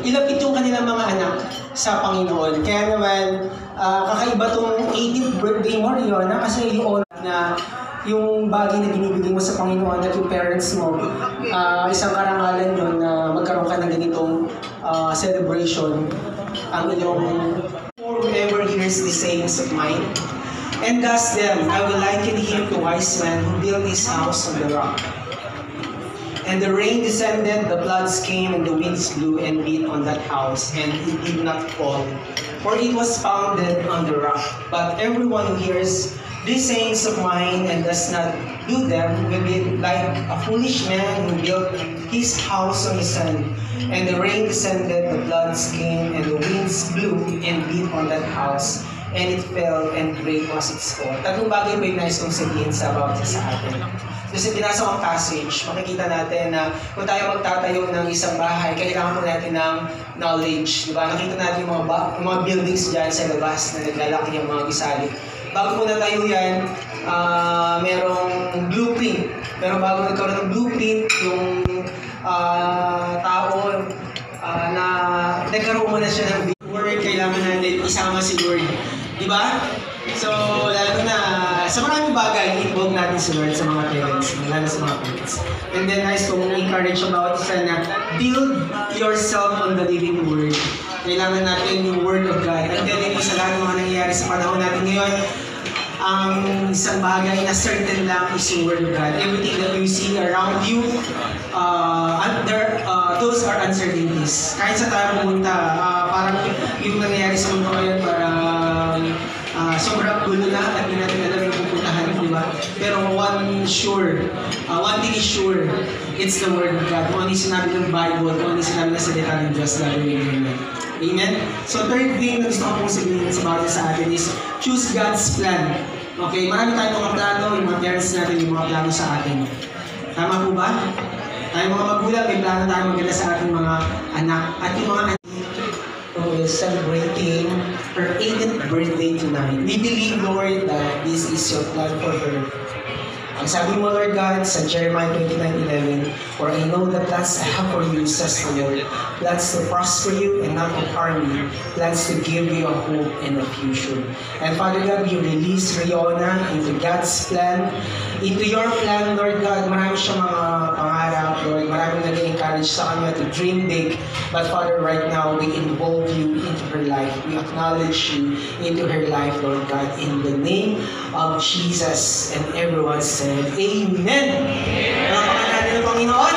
ilapit yung kanilang mga anak sa Panginoon. Kaya naman, kakaiba tong 18th birthday mo, Riona, kasi yung na yung bagay na binibigay mo sa Panginoon at yung parents mo, isang karangalan yun na magkaroon ka ng ganitong celebration. Ang iyong whoever hears the sayings of mine and does them, I will liken him to wise man who built his house on the rock. And the rain descended, the floods came, and the winds blew and beat on that house, and it did not fall, for it was founded on the rock. But everyone who hears these sayings of mine and does not do them will be like a foolish man who built his house on the sand. And the rain descended, the floods came, and the winds blew and beat on that house, and it fell, and great was its fall. Tatlong bagay ba yung nais kong sabihin sa bawat isa sa atin? Kasi binasa ko ang passage, makikita natin na kung tayo magtatayo ng isang bahay, kailangan po natin ng knowledge. Diba? Nakita natin yung mga buildings dyan sa labas na naglalaki yung mga gusali. Bago po natayo yan, merong blueprint. Pero bago nagkaroon ng blueprint, yung tao na nagkaroon mo na siya ng word, kailangan natin isama si Lord. Diba? So, lalo na, sa maraming bagay, involve natin si Lord sa mga parents, lalo sa mga parents. And then, guys, kung encourage about isa na, build yourself on the living Word. Kailangan natin yung Word of God. And then, yung isa lang mga nangyayari sa panahon natin ngayon, ang isang bagay na certain lang is yung Word of God. Everything that you see around you, those are uncertainties. Kahit sa tayo pumunta, parang yung nangyayari sa mundo ngayon, parang sobrang gulo na at hindi natin alam yung pupuntahan, di ba? Pero one thing is sure, it's the Word of God. Kung ano yung sinabi ng Bible, kung ano yung sinabi ng salita ng Diyos, gagawin namin. Amen? So third thing na gusto ko pong sabihin sa bawat sa atin is choose God's plan. Okay, marami tayong mga plano, yung mga parents natin, yung mga plano sa atin. Tama po ba? Tayong mga magulang, may plano tayo maganda sa ating mga anak. At yung mga anak who is celebrating her 18th birthday tonight. We believe, Lord, that this is your plan for her. Ang sabi mo, Lord God, sa Jeremiah 29:11, for I know the plans I have for you, says the Lord, plans to prosper you and not to harm you, plans to give you a hope and a future. And Father God, you release Riona into God's plan, into your plan, Lord God. Marami siyang mga pangarap, Lord. Marami nag-encourage sa kanya to dream big. But Father, right now, we involve you into her life. We acknowledge you into her life, Lord God, in the name of Jesus. And everyone said, Amen. Amen. Natin ng Panginoon.